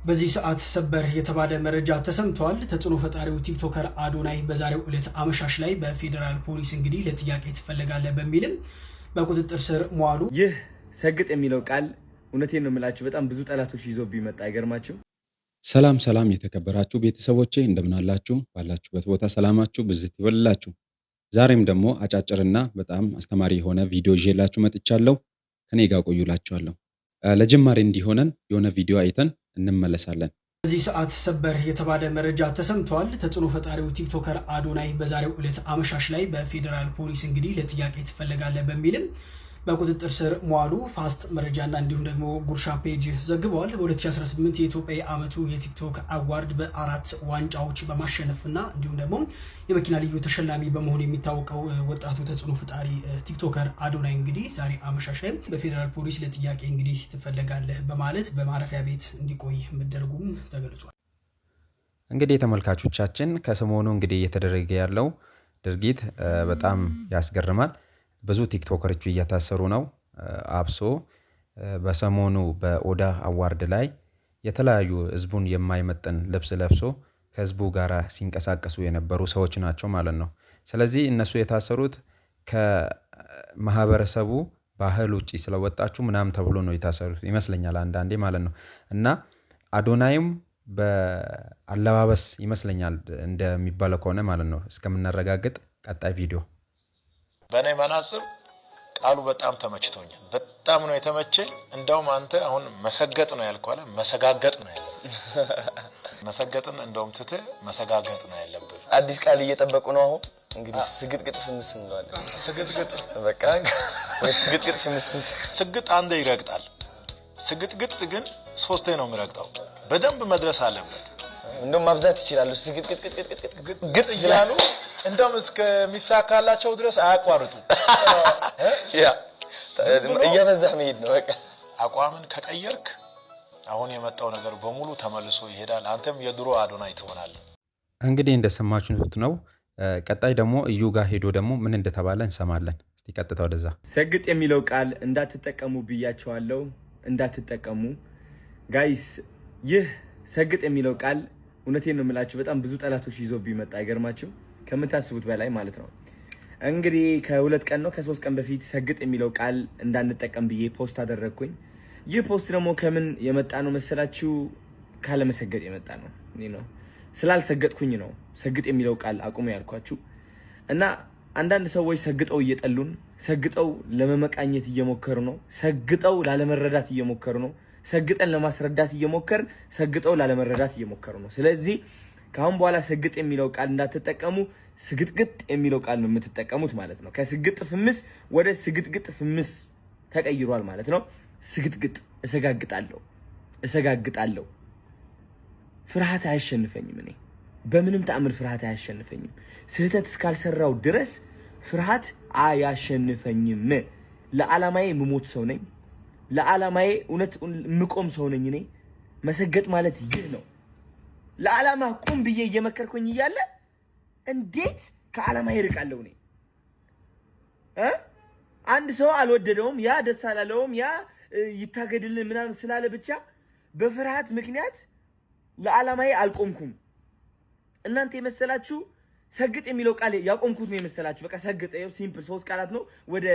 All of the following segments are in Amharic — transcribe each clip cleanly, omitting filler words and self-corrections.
በዚህ ሰዓት ሰበር የተባለ መረጃ ተሰምቷል። ተጽዕኖ ፈጣሪው ቲክቶከር አዶናይ በዛሬው ዕለት አመሻሽ ላይ በፌደራል ፖሊስ እንግዲህ ለጥያቄ ትፈልጋለህ በሚልም በቁጥጥር ስር መዋሉ። ይህ ሰግጥ የሚለው ቃል እውነቴን ነው የምላችሁ በጣም ብዙ ጠላቶች ይዞ ቢመጣ አይገርማችሁ። ሰላም ሰላም የተከበራችሁ ቤተሰቦቼ እንደምን አላችሁ? ባላችሁበት ቦታ ሰላማችሁ ብዝት ይበልላችሁ። ዛሬም ደግሞ አጫጭርና በጣም አስተማሪ የሆነ ቪዲዮ ይዤላችሁ መጥቻለሁ። ከኔ ጋር ቆዩላችኋለሁ። ለጅማሬ እንዲሆነን የሆነ ቪዲዮ አይተን እንመለሳለን። በዚህ ሰዓት ሰበር የተባለ መረጃ ተሰምቷል። ተጽዕኖ ፈጣሪው ቲክቶከር አዶናይ በዛሬው ዕለት አመሻሽ ላይ በፌደራል ፖሊስ እንግዲህ ለጥያቄ ትፈልጋለህ በሚልም በቁጥጥር ስር መዋሉ ፋስት መረጃና እንዲሁም ደግሞ ጉርሻ ፔጅ ዘግበዋል። በ2018 የኢትዮጵያ ዓመቱ የቲክቶክ አዋርድ በ4 ዋንጫዎች በማሸነፍና እንዲሁም ደግሞ የመኪና ልዩ ተሸላሚ በመሆን የሚታወቀው ወጣቱ ተጽዕኖ ፈጣሪ ቲክቶከር አዶናይ እንግዲህ ዛሬ አመሻሽ ላይ በፌደራል ፖሊስ ለጥያቄ እንግዲህ ትፈልጋለህ በማለት በማረፊያ ቤት እንዲቆይ መደረጉም ተገልጿል። እንግዲህ ተመልካቾቻችን ከሰሞኑ እንግዲህ እየተደረገ ያለው ድርጊት በጣም ያስገርማል። ብዙ ቲክቶከሮች እየታሰሩ ነው። አብሶ በሰሞኑ በኦዳ አዋርድ ላይ የተለያዩ ህዝቡን የማይመጥን ልብስ ለብሶ ከህዝቡ ጋር ሲንቀሳቀሱ የነበሩ ሰዎች ናቸው ማለት ነው። ስለዚህ እነሱ የታሰሩት ከማህበረሰቡ ባህል ውጪ ስለወጣችሁ ምናምን ተብሎ ነው የታሰሩት ይመስለኛል አንዳንዴ ማለት ነው። እና አዶናይም በአለባበስ ይመስለኛል እንደሚባለው ከሆነ ማለት ነው እስከምናረጋግጥ ቀጣይ ቪዲዮ በእኔ መነጽር ቃሉ በጣም ተመችቶኛል። በጣም ነው የተመቸኝ። እንደውም አንተ አሁን መሰገጥ ነው ያልከው አይደል? መሰጋገጥ ነው ያለብህ። መሰገጥን እንደውም ትተህ መሰጋገጥ ነው ያለብህ። አዲስ ቃል እየጠበቁ ነው አሁን እንግዲህ ስግጥግጥ ፍምስ እንለዋለን። ስግጥግጥ በቃ ወይ ስግጥግጥ ፍምስ። ስግጥ አንዴ ይረግጣል። ስግጥግጥ ግን 3 ነው የሚረግጠው። በደንብ መድረስ አለበት። እንደውም ማብዛት ይችላሉ። ስግጥግጥ እያሉ እንደውም እስከሚሳካላቸው ድረስ አያቋርጡ። ያ እየበዛህ መሄድ ነው በቃ። አቋምን ከቀየርክ አሁን የመጣው ነገር በሙሉ ተመልሶ ይሄዳል። አንተም የድሮ አዶናይ ትሆናለህ። እንግዲህ እንደሰማችሁት ነው። ቀጣይ ደግሞ እዩ ጋር ሄዶ ደግሞ ምን እንደተባለ እንሰማለን። እስቲ ቀጥታ ወደዛ። ሰግጥ የሚለው ቃል እንዳትጠቀሙ ብያቸዋለሁ፣ እንዳትጠቀሙ ጋይስ። ይህ ሰግጥ የሚለው ቃል እውነቴን ነው የምላችሁ በጣም ብዙ ጠላቶች ይዞ ቢመጣ አይገርማችሁ ከምታስቡት በላይ ማለት ነው። እንግዲህ ከ2 ቀን ነው ከ3 ቀን በፊት ሰግጥ የሚለው ቃል እንዳንጠቀም ብዬ ፖስት አደረግኩኝ። ይህ ፖስት ደግሞ ከምን የመጣ ነው መሰላችሁ? ካለመሰገጥ የመጣ ነው። ስላልሰገጥኩኝ ነው ሰግጥ የሚለው ቃል አቁሙ ያልኳችሁ። እና አንዳንድ ሰዎች ሰግጠው እየጠሉን፣ ሰግጠው ለመመቃኘት እየሞከሩ ነው፣ ሰግጠው ላለመረዳት እየሞከሩ ነው፣ ሰግጠን ለማስረዳት እየሞከርን ሰግጠው ላለመረዳት እየሞከሩ ነው። ስለዚህ ካሁን በኋላ ሰግጥ የሚለው ቃል እንዳትጠቀሙ፣ ስግጥግጥ የሚለው ቃል ነው የምትጠቀሙት ማለት ነው። ከስግጥ ፍምስ ወደ ስግጥግጥ ፍምስ ተቀይሯል ማለት ነው። ስግጥግጥ እሰጋግጣለሁ። ፍርሃት አያሸንፈኝም። እኔ በምንም ተአምር ፍርሃት አያሸንፈኝም። ስህተት እስካልሰራው ድረስ ፍርሃት አያሸንፈኝም። ለዓላማዬ የምሞት ሰው ነኝ። ለዓላማዬ እውነት ምቆም ሰው ነኝ። እኔ መሰገጥ ማለት ይህ ነው። ለዓላማ ቁም ብዬ እየመከርኩኝ እያለ እንዴት ከዓላማ ይርቃለሁ? እኔ አንድ ሰው አልወደደውም፣ ያ ደስ አላለውም፣ ያ ይታገድልን ምናምን ስላለ ብቻ በፍርሃት ምክንያት ለዓላማዬ አልቆምኩም። እናንተ የመሰላችሁ ሰግጥ የሚለው ቃል ያቆምኩት ነው የመሰላችሁ። በቃ ሰግጥ ይኸው ሲምፕል 3 ቃላት ነው። ወደ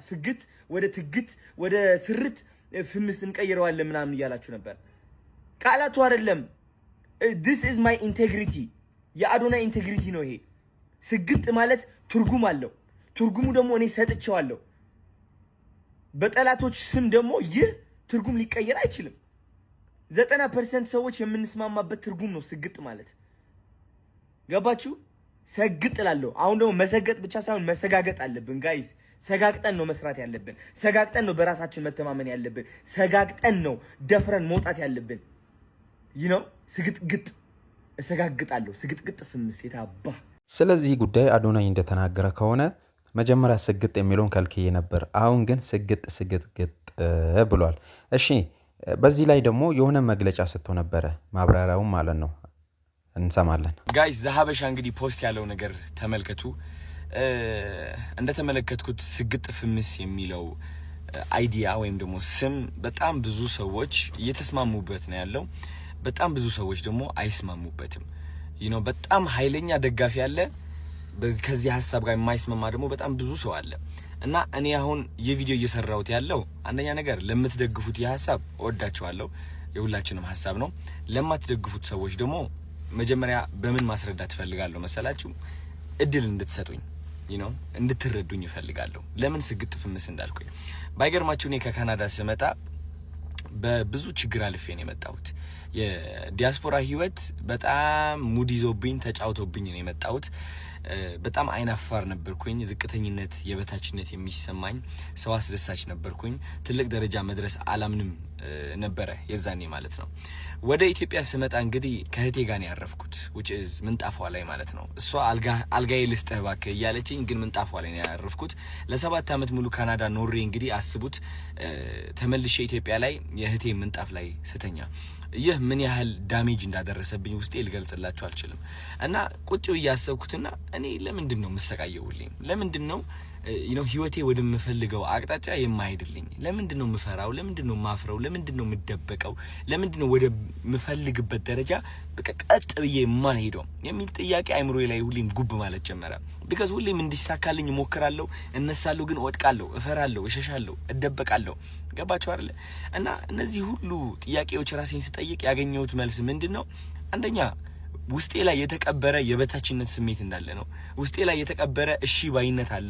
ፍግት፣ ወደ ትግት፣ ወደ ስርት ፍምስ እንቀይረዋለን ምናምን እያላችሁ ነበር። ቃላቱ አይደለም። this is my integrity የአዶናይ ኢንቴግሪቲ ነው ይሄ። ስግጥ ማለት ትርጉም አለው። ትርጉሙ ደግሞ እኔ ሰጥቼዋለሁ። በጠላቶች ስም ደግሞ ይህ ትርጉም ሊቀየር አይችልም። 90% ሰዎች የምንስማማበት ትርጉም ነው ስግጥ ማለት። ገባችሁ? ሰግጥ እላለሁ። አሁን ደግሞ መሰገጥ ብቻ ሳይሆን መሰጋገጥ አለብን ጋይስ። ሰጋግጠን ነው መስራት ያለብን። ሰጋግጠን ነው በራሳችን መተማመን ያለብን። ሰጋግጠን ነው ደፍረን መውጣት ያለብን። ስግጥግጥ እሰጋግጣለሁ። ስግጥግጥ ፍምስ የታባ። ስለዚህ ጉዳይ አዶናይ እንደተናገረ ከሆነ መጀመሪያ ስግጥ የሚለውን ከልክዬ ነበር፣ አሁን ግን ስግጥግጥ ብሏል። እሺ በዚህ ላይ ደግሞ የሆነ መግለጫ ሰጥቶ ነበረ፣ ማብራሪያው ማለት ነው። እንሰማለን። ጋይስ ዘሀበሻ እንግዲህ ፖስት ያለው ነገር ተመልከቱ። እንደተመለከትኩት ስግጥ ፍምስ የሚለው አይዲያ ወይም ደግሞ ስም በጣም ብዙ ሰዎች እየተስማሙበት ነው ያለው። በጣም ብዙ ሰዎች ደግሞ አይስማሙበትም። በጣም ኃይለኛ ደጋፊ አለ፣ ከዚህ ሐሳብ ጋር የማይስማማ ደግሞ በጣም ብዙ ሰው አለ። እና እኔ አሁን የቪዲዮ እየሰራሁት ያለው አንደኛ ነገር ለምትደግፉት የሐሳብ እወዳችኋለሁ፣ የሁላችንም ሐሳብ ነው። ለማትደግፉት ሰዎች ደግሞ መጀመሪያ በምን ማስረዳት ፈልጋለሁ መሰላችሁ? እድል እንድትሰጡኝ እንድትረዱኝ እፈልጋለሁ። ለምን ስግጥ ፍምስ እንዳልኩኝ ባይገርማችሁ እኔ ከካናዳ ስመጣ በብዙ ችግር አልፌ ነው የመጣሁት። የዲያስፖራ ህይወት በጣም ሙድ ይዞብኝ ተጫውቶብኝ ነው የመጣሁት። በጣም አይናፋር ነበርኩኝ። ዝቅተኝነት፣ የበታችነት የሚሰማኝ ሰው አስደሳች ነበርኩኝ። ትልቅ ደረጃ መድረስ አላምንም ነበረ የዛኔ ማለት ነው። ወደ ኢትዮጵያ ስመጣ እንግዲህ ከእህቴ ጋር ነው ያረፍኩት which is ምንጣፏ ላይ ማለት ነው። እሷ አልጋዬ ልስጥህ እባክህ እያለችኝ ግን ምንጣፏ ላይ ነው ያረፍኩት። ለ7 ዓመት ሙሉ ካናዳ ኖሬ እንግዲህ አስቡት ተመልሼ ኢትዮጵያ ላይ የእህቴ ምንጣፍ ላይ ስተኛ ይህ ምን ያህል ዳሜጅ እንዳደረሰብኝ ውስጤ ልገልጽላችሁ አልችልም። እና ቁጭ እያሰብኩትና እኔ ለምንድን ነው የምሰቃየው? ለምንድን ነው ህይወቴ ወደምፈልገው አቅጣጫ የማይሄድልኝ? ለምንድን ነው የምፈራው? ለምንድን ነው የማፍረው? ለምንድን ነው የምደበቀው? ለምንድን ነው ወደ ምፈልግበት ደረጃ ቀጥ ብዬ የማልሄደው የሚል ጥያቄ አይምሮዬ ላይ ሁሌም ጉብ ማለት ጀመረ። ቢካዝ ሁሌም እንዲሳካልኝ እሞክራለሁ፣ እነሳለሁ፣ ግን እወድቃለሁ፣ እፈራለሁ፣ እሸሻለሁ፣ እደበቃለሁ። ገባችሁ አይደል? እና እነዚህ ሁሉ ጥያቄዎች ራሴን ስጠይቅ ያገኘሁት መልስ ምንድነው? አንደኛ ውስጤ ላይ የተቀበረ የበታችነት ስሜት እንዳለ ነው። ውስጤ ላይ የተቀበረ እሺ ባይነት አለ።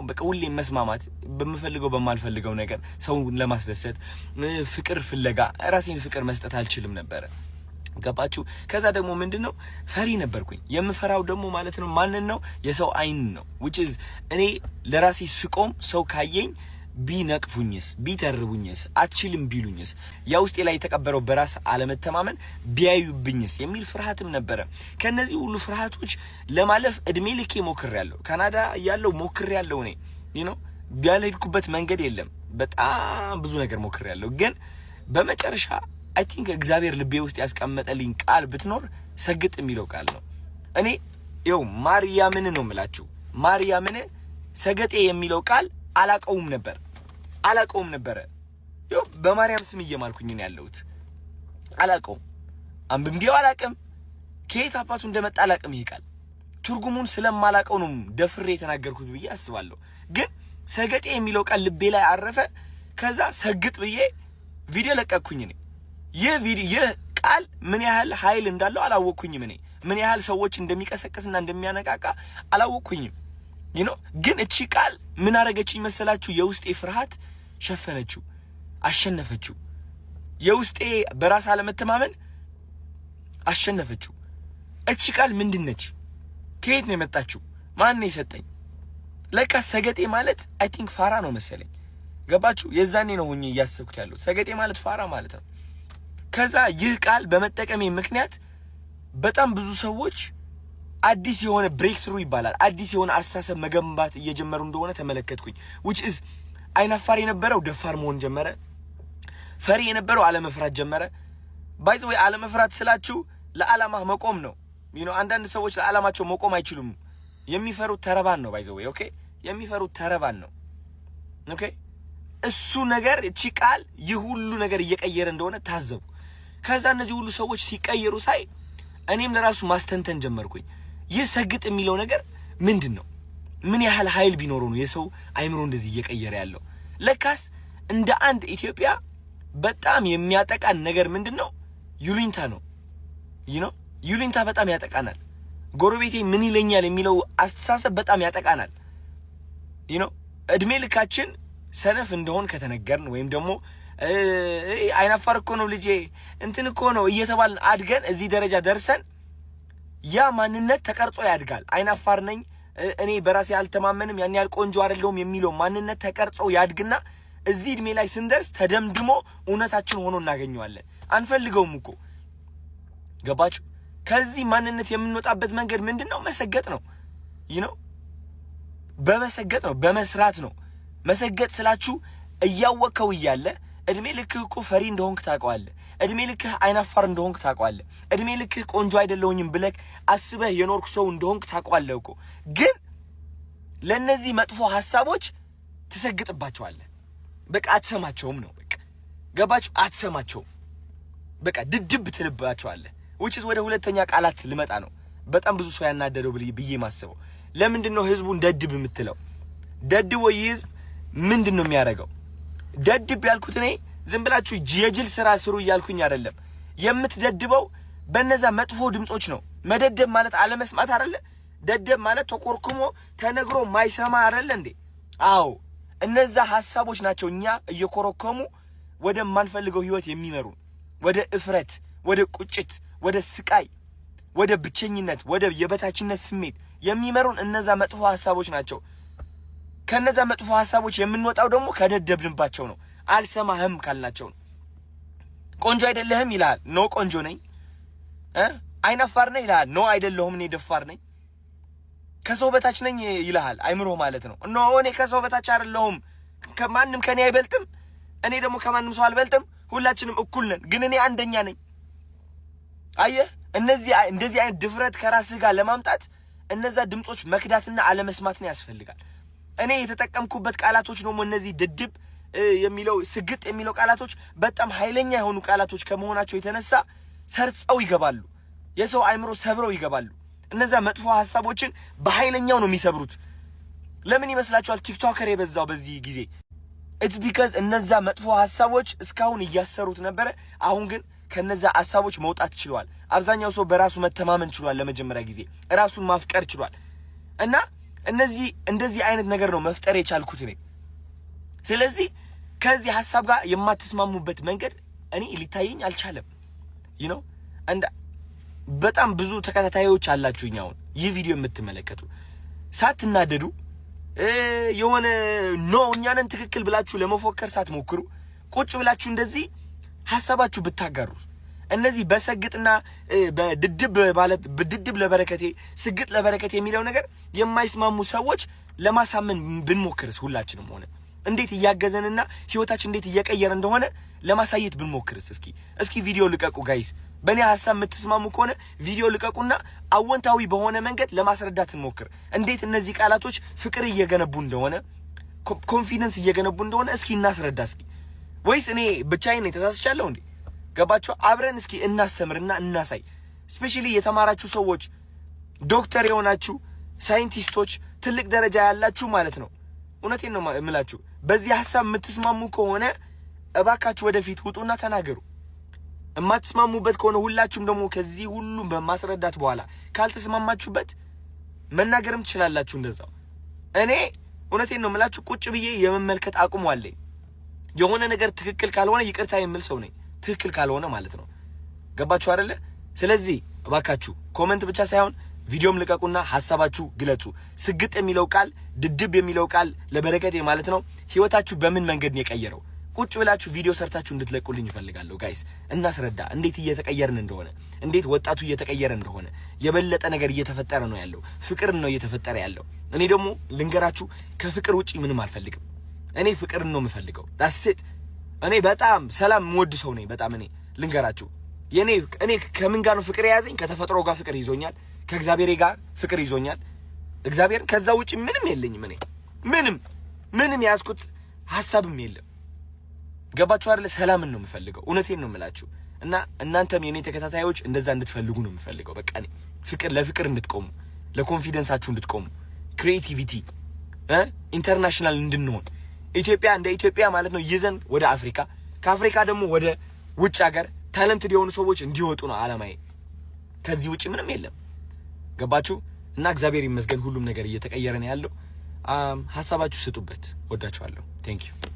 በቃ ሁሌም መስማማት፣ በምፈልገው በማልፈልገው ነገር ሰውን ለማስደሰት ፍቅር ፍለጋ ራሴን ፍቅር መስጠት አልችልም ነበረ። ገባችሁ? ከዛ ደግሞ ምንድነው ፈሪ ነበርኩኝ። የምፈራው ደግሞ ማለት ነው ማንን ነው? የሰው አይን ነው which is እኔ ለራሴ ስቆም ሰው ካየኝ ቢነቅፉኝስ፣ ቢተርቡኝስ፣ አትችልም ቢሉኝስ፣ ያ ውስጤ ላይ የተቀበረው በራስ አለመተማመን ቢያዩብኝስ የሚል ፍርሃትም ነበረ። ከነዚህ ሁሉ ፍርሃቶች ለማለፍ እድሜ ልኬ ሞክሬያለሁ። ካናዳ ያለው ሞክሬያለሁ። እኔ ቢያልሄድኩበት መንገድ የለም። በጣም ብዙ ነገር ሞክሬያለሁ። ግን በመጨረሻ አይ ቲንክ እግዚአብሔር ልቤ ውስጥ ያስቀመጠልኝ ቃል ብትኖር ሰግጥ የሚለው ቃል ነው። እኔ ማርያምን ነው የምላችሁ። ማርያምን ሰገጤ የሚለው ቃል አላቀውም ነበረ። በማርያም ስም እየማልኩኝ ነው ያለሁት። አላቀውም፣ አንብቤው አላቅም፣ ከየት አባቱ እንደመጣ አላቅም። ይሄ ቃል ትርጉሙን ስለማላቀው ነው ደፍሬ የተናገርኩት ብዬ አስባለሁ። ግን ሰገጤ የሚለው ቃል ልቤ ላይ አረፈ። ከዛ ሰግጥ ብዬ ቪዲዮ ለቀቅኩኝ። ይህ ቃል ምን ያህል ኃይል እንዳለው አላወቅኩኝም። ምን ያህል ሰዎች እንደሚቀሰቅስና እንደሚያነቃቃ አላወቅኩኝም። ግን እቺ ቃል ምን አረገችኝ መሰላችሁ? የውስጤ ፍርሃት ሸፈነችው፣ አሸነፈችው። የውስጤ በራስ አለመተማመን አሸነፈችው። እቺ ቃል ምንድነች? ከየት ነው የመጣችው? ማን ነው የሰጠኝ? ለካ ሰገጤ ማለት አይ ቲንክ ፋራ ነው መሰለኝ። ገባችሁ? የዛኔ ነው ሆኜ እያሰብኩት ያለው ሰገጤ ማለት ፋራ ማለት ነው። ከዛ ይህ ቃል በመጠቀሜ ምክንያት በጣም ብዙ ሰዎች አዲስ የሆነ ብሬክ ትሩ ይባላል፣ አዲስ የሆነ አስተሳሰብ መገንባት እየጀመሩ እንደሆነ ተመለከትኩኝ። which is አይናፋር የነበረው ደፋር መሆን ጀመረ። ፈሪ የነበረው አለመፍራት ጀመረ። ባይ ዘ ወይ አለመፍራት ስላችሁ ለዓላማ መቆም ነው። አንዳንድ ሰዎች ለዓላማቸው መቆም አይችሉም። የሚፈሩት ተረባን ነው። ባይ ዘ ወይ ኦኬ፣ የሚፈሩት ተረባን ነው። ኦኬ፣ እሱ ነገር እቺ ቃል ይህ ሁሉ ነገር እየቀየረ እንደሆነ ታዘቡ። ከዛ እነዚህ ሁሉ ሰዎች ሲቀየሩ ሳይ እኔም ለራሱ ማስተንተን ጀመርኩኝ። ይህ ሰግጥ የሚለው ነገር ምንድነው? ምን ያህል ኃይል ቢኖረው ነው የሰው አይምሮ እንደዚህ እየቀየረ ያለው? ለካስ እንደ አንድ ኢትዮጵያ በጣም የሚያጠቃን ነገር ምንድነው? ዩሊንታ ነው። ዩሊንታ በጣም ያጠቃናል። ጎረቤቴ ምን ይለኛል የሚለው አስተሳሰብ በጣም ያጠቃናል። እድሜ ልካችን ሰነፍ እንደሆን ከተነገርን ወይም ደግሞ አይናፋር እኮ ነው ልጄ እንትን እኮ ነው እየተባልን አድገን እዚህ ደረጃ ደርሰን ያ ማንነት ተቀርጾ ያድጋል። አይናፋር ነኝ እኔ በራሴ አልተማመንም ያን ያህል ቆንጆ አይደለሁም የሚለው ማንነት ተቀርጾ ያድግና እዚህ እድሜ ላይ ስንደርስ ተደምድሞ እውነታችን ሆኖ እናገኘዋለን። አንፈልገውም እኮ ገባችሁ? ከዚህ ማንነት የምንወጣበት መንገድ ምንድነው? መሰገጥ ነው። በመሰገጥ ነው፣ በመስራት ነው። መሰገጥ ስላችሁ እያወቀው እያለ እድሜ ልክህ እኮ ፈሪ እንደሆንክ ታውቀዋለህ። እድሜ ልክህ አይናፋር እንደሆንክ ታውቀዋለህ። እድሜ ልክህ ቆንጆ አይደለሁኝም ብለህ አስበህ የኖርክ ሰው እንደሆንክ ታውቀዋለህ እኮ። ግን ለነዚህ መጥፎ ሐሳቦች ትሰግጥባቸዋለህ። በቃ አትሰማቸውም ነው። በቃ ገባችሁ? አትሰማቸውም። በቃ ድድብ ትልባቸዋለህ። which is ወደ ሁለተኛ ቃላት ልመጣ ነው። በጣም ብዙ ሰው ያናደደው ብዬ ማስበው ለምንድነው ህዝቡን ደድብ የምትለው? ደድብ ወይ ህዝብ ምንድነው የሚያደርገው? ደድብ ያልኩት እኔ ዝም ብላችሁ የጅል ስራ ስሩ እያልኩኝ አይደለም። የምትደድበው በነዛ መጥፎ ድምጾች ነው። መደደብ ማለት አለመስማት አይደለ? ደደብ ማለት ተቆርኩሞ ተነግሮ ማይሰማ አይደለ እንዴ? አዎ እነዛ ሐሳቦች ናቸው እኛ እየኮረኮሙ ወደ ማንፈልገው ህይወት የሚመሩ፣ ወደ እፍረት፣ ወደ ቁጭት፣ ወደ ስቃይ፣ ወደ ብቸኝነት፣ ወደ የበታችነት ስሜት የሚመሩን እነዛ መጥፎ ሐሳቦች ናቸው። ከነዛ መጥፎ ሐሳቦች የምንወጣው ደግሞ ከደደብንባቸው ነው። አልሰማህም ካልናቸው ነው። ቆንጆ አይደለህም ይላል። ኖ ቆንጆ ነኝ። አይናፋር ነኝ ይላል። ኖ አይደለሁም እኔ ደፋር ነኝ። ከሰው በታች ነኝ ይላል አይምሮ ማለት ነው። ኖ እኔ ከሰው በታች አይደለሁም፣ ከማንም ከኔ አይበልጥም፣ እኔ ደግሞ ከማንም ሰው አልበልጥም፣ ሁላችንም እኩል ነን፣ ግን እኔ አንደኛ ነኝ። አየህ እንደዚህ አይነት ድፍረት ከራስህ ጋር ለማምጣት እነዛ ድምጾች መክዳትና አለመስማትን ያስፈልጋል። እኔ የተጠቀምኩበት ቃላቶች ደግሞ እነዚህ ድድብ የሚለው ስግጥ የሚለው ቃላቶች በጣም ኃይለኛ የሆኑ ቃላቶች ከመሆናቸው የተነሳ ሰርጸው ይገባሉ። የሰው አይምሮ ሰብረው ይገባሉ። እነዛ መጥፎ ሐሳቦችን በኃይለኛው ነው የሚሰብሩት። ለምን ይመስላችኋል ቲክቶከር የበዛው በዚህ ጊዜ? it's because እነዛ መጥፎ ሐሳቦች እስካሁን እያሰሩት ነበረ። አሁን ግን ከነዛ ሐሳቦች መውጣት ችሏል። አብዛኛው ሰው በራሱ መተማመን ችሏል። ለመጀመሪያ ጊዜ ራሱን ማፍቀር ችሏል። እና እንደዚህ አይነት ነገር ነው መፍጠር የቻልኩት እኔ። ስለዚህ ከዚህ ሐሳብ ጋር የማትስማሙበት መንገድ እኔ ሊታየኝ አልቻለም። እንደ በጣም ብዙ ተከታታዮች አላችሁኝ አሁን ይህ ቪዲዮ የምትመለከቱ ሳትናደዱ የሆነ እኛንን ትክክል ብላችሁ ለመፎከር ሳትሞክሩ ቁጭ ብላችሁ እንደዚህ ሐሳባችሁ ብታጋሩ እነዚህ በሰግጥና በድድብ ማለት በድድብ ለበረከቴ ስግጥ ለበረከቴ የሚለው ነገር የማይስማሙ ሰዎች ለማሳመን ብንሞክርስ ሁላችንም ሆነ እንዴት እያገዘንና ህይወታችን እንዴት እየቀየረ እንደሆነ ለማሳየት ብንሞክርስ? እስኪ ቪዲዮ ልቀቁ ጋይስ። በእኔ ሐሳብ የምትስማሙ ከሆነ ቪዲዮ ልቀቁና አወንታዊ በሆነ መንገድ ለማስረዳት እንሞክር። እንዴት እነዚህ ቃላቶች ፍቅር እየገነቡ እንደሆነ ኮንፊደንስ እየገነቡ እንደሆነ እስኪ እናስረዳ። ወይስ እኔ ብቻዬን ተሳስቻለሁ እንዴ? ገባችሁ? አብረን እስኪ እናስተምርና እናሳይ። ስፔሻሊ የተማራችሁ ሰዎች፣ ዶክተር የሆናችሁ ሳይንቲስቶች፣ ትልቅ ደረጃ ያላችሁ ማለት ነው። እውነቴን ነው የምላችሁ። በዚህ ሐሳብ የምትስማሙ ከሆነ እባካችሁ ወደፊት ውጡና ተናገሩ። የማትስማሙበት ከሆነ ሁላችሁም ደግሞ ከዚህ ሁሉ በማስረዳት በኋላ ካልተስማማችሁበት መናገርም ትችላላችሁ እንደዛው። እኔ እውነቴን ነው የምላችሁ ቁጭ ብዬ የመመልከት አቁሙ አለኝ። የሆነ ነገር ትክክል ካልሆነ ይቅርታ የምል ሰው ነኝ። ትክክል ካልሆነ ማለት ነው። ገባችሁ አይደለ? ስለዚህ እባካችሁ ኮሜንት ብቻ ሳይሆን ቪዲዮም ልቀቁና ሐሳባችሁ ግለጹ። ስግጥ የሚለው ቃል ድድብ የሚለው ቃል ለበረከቴ ማለት ነው ህይወታችሁ በምን መንገድ ነው የቀየረው? ቁጭ ብላችሁ ቪዲዮ ሰርታችሁ እንድትለቁልኝ ይፈልጋለሁ ጋይስ። እናስረዳ እንዴት እየተቀየርን እንደሆነ፣ እንዴት ወጣቱ እየተቀየረ እንደሆነ። የበለጠ ነገር እየተፈጠረ ነው ያለው። ፍቅር ነው እየተፈጠረ ያለው። እኔ ደግሞ ልንገራችሁ ከፍቅር ውጪ ምንም አልፈልግም። እኔ ፍቅርን ነው የምፈልገው። ዳስት እኔ በጣም ሰላም የምወድ ሰው ነኝ። በጣም እኔ ልንገራችሁ እኔ ከምን ጋር ነው ፍቅር የያዘኝ? ከተፈጥሮ ጋር ፍቅር ይዞኛል። ከእግዚአብሔር ጋር ፍቅር ይዞኛል። እግዚአብሔር ከዛ ውጪ ምንም የለኝም። እኔ ምንም ያዝኩት ሐሳብም የለም። ገባችሁ አይደል? ሰላምን ነው የምፈልገው። እውነቴን ነው የምላችሁ። እና እናንተም የኔ ተከታታዮች እንደዛ እንድትፈልጉ ነው የምፈልገው። በቃ እኔ ለፍቅር እንድትቆሙ፣ ለኮንፊደንሳችሁ እንድትቆሙ፣ ክሪኤቲቪቲ ኢንተርናሽናል እንድንሆን ኢትዮጵያ እንደ ኢትዮጵያ ማለት ነው ይዘን ወደ አፍሪካ፣ ከአፍሪካ ደግሞ ወደ ውጭ ሀገር ታለንትድ የሆኑ ሰዎች እንዲወጡ ነው አላማዬ። ከዚህ ውጪ ምንም የለም። ገባችሁ? እና እግዚአብሔር ይመስገን ሁሉም ነገር እየተቀየረ ነው ያለው። ሐሳባችሁ ስጡበት። ወዳችኋለሁ። ቴንክ ዩ